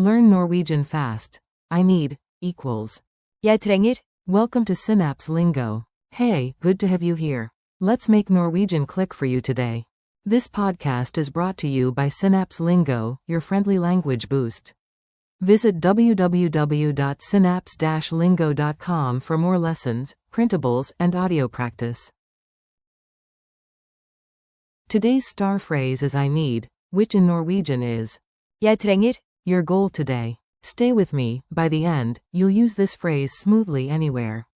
Learn Norwegian fast. I need equals. Jeg trenger. Welcome to Synapse Lingo. Hey, good to have you here. Let's make Norwegian click for you today. This podcast is brought to you by Synapse Lingo, your friendly language boost. Visit www.synapse-lingo.com for more lessons, printables, and audio practice. Today's star phrase is I need, which in Norwegian is Jeg trenger. your goal today. Stay with me, by the end, you'll use this phrase smoothly anywhere.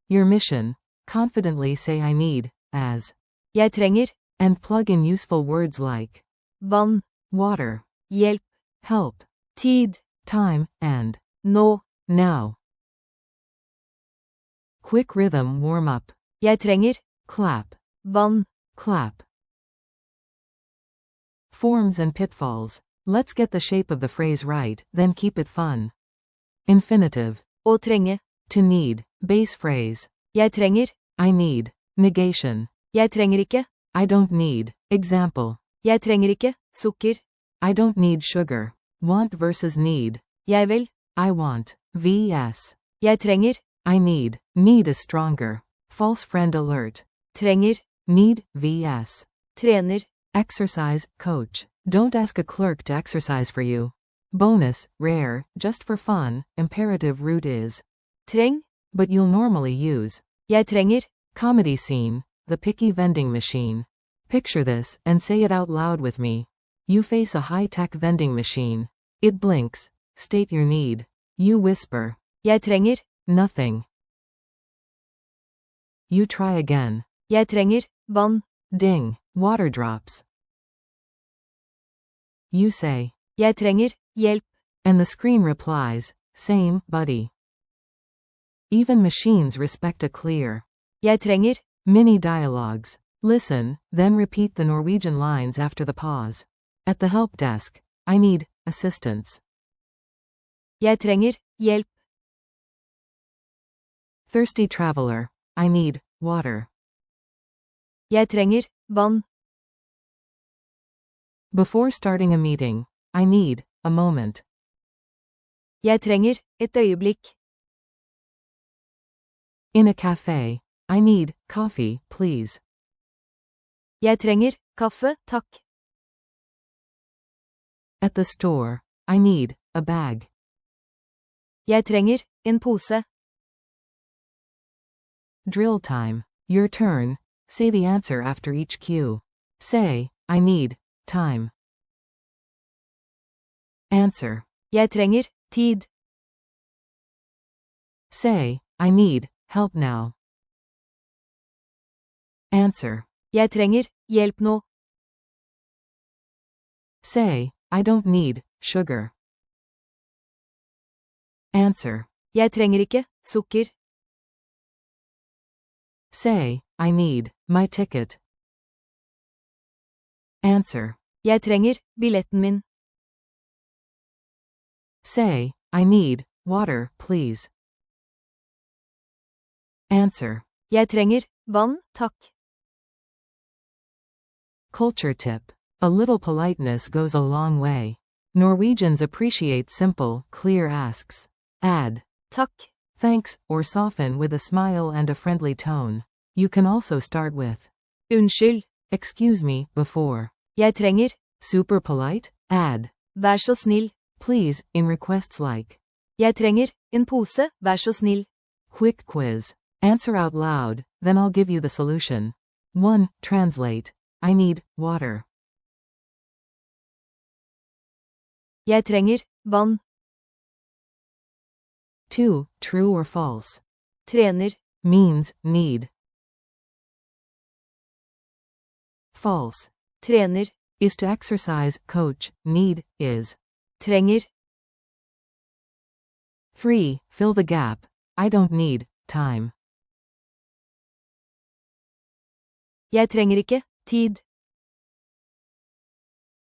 Your mission. Confidently say I need, as Jeg trenger. and plug in useful words like Vann. water, Hjelp. help, Tid. time, and Nå. now. Quick rhythm warm up. Jeg trenger. Clap, Vann. clap. Forms and pitfalls. Let's get the shape of the phrase right, then keep it fun. Infinitive. Å trenge. To need. Base phrase. Jeg trenger. I need. Negation. Jeg trenger ikke. I don't need. Example. Jeg trenger ikke. Sukker. I don't need sugar. Want versus need. Jeg vil. I want. vs. Jeg trenger. I need. Need is stronger. False friend alert. Trenger. Need vs. Trener. Exercise, coach. Don't ask a clerk to exercise for you. Bonus, rare, just for fun, imperative root is Treng. but you'll normally use. Jeg trenger. Comedy scene, the picky vending machine. Picture this, and say it out loud with me. You face a high-tech vending machine. It blinks. State your need. You whisper. Jeg trenger. Nothing. You try again. Jeg trenger. Vann. Ding. Water drops. You say. Jeg trenger. Hjelp. And the screen replies, same, buddy. Even machines respect a clear. Jeg trenger. Mini dialogues. Listen, then repeat the Norwegian lines after the pause. At the help desk. I need assistance. Jeg trenger. Hjelp. Thirsty traveler. I need water. Jeg trenger. Vann. Before starting a meeting. I need a moment. Jeg trenger. Et øyeblikk. In a cafe. I need coffee, please. Jeg trenger. Kaffe, takk. At the store. I need a bag. Jeg trenger. En pose. Drill time. Your turn. Say the answer after each cue. Say, I need time. Answer. Jeg trenger. Tid. Say, I need help now. Answer. Jeg trenger. Hjelp nå. Say, I don't need sugar. Answer. Jeg trenger ikke. Sukker. Say, I need my ticket. Answer. Jeg trenger. Billetten min. Say, I need water, please. Answer. Jeg trenger. Vann, takk. Culture tip. A little politeness goes a long way. Norwegians appreciate simple, clear asks. Add Takk. thanks, or soften with a smile and a friendly tone. You can also start with Unnskyld. excuse me before. Jeg trenger. Super polite? Add Vær så snill. please in requests like Jeg trenger. En pose, vær så snill. quick quiz. Answer out loud, then I'll give you the solution. 1. Translate. I need water. Jeg trenger. Vann. 2. True or false. Trener. Means need. False. Trener. Is to exercise, coach, need, is. Trenger. 3. Fill the gap. I don't need time. Jeg trenger ikke. Tid.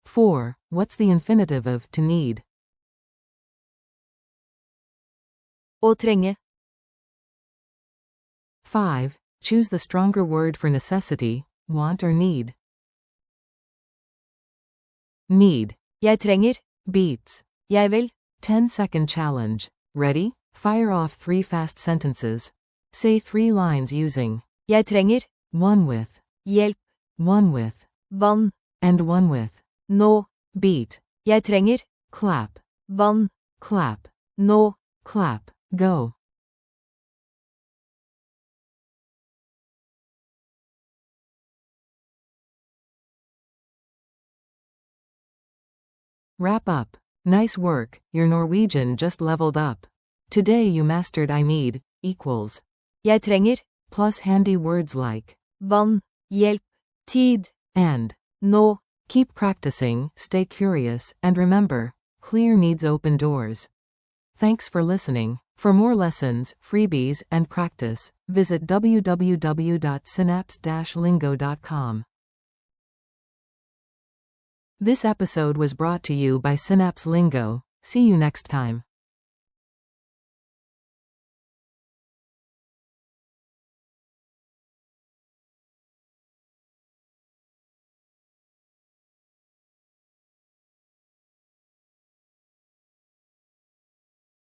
4. What's the infinitive of to need? Å trenge. 5. Choose the stronger word for necessity, want or need. Need. Jeg trenger. Beats. Jeg vil. 10-second challenge. Ready? Fire off 3 fast sentences. Say 3 lines using Jeg trenger one with, hjelp, one with, vann, and one with. nå. Beat. Jeg trenger Clap. vann, Clap. nå. Clap. Go. Wrap up. Nice work, your Norwegian just leveled up. Today you mastered I need, equals, Jeg trenger plus handy words like, vann, hjelp, tid, and. nå. Keep practicing, stay curious, and remember, clear needs open doors. Thanks for listening. For more lessons, freebies, and practice, visit www.synapse-lingo.com. This episode was brought to you by Synapse Lingo. See you next time.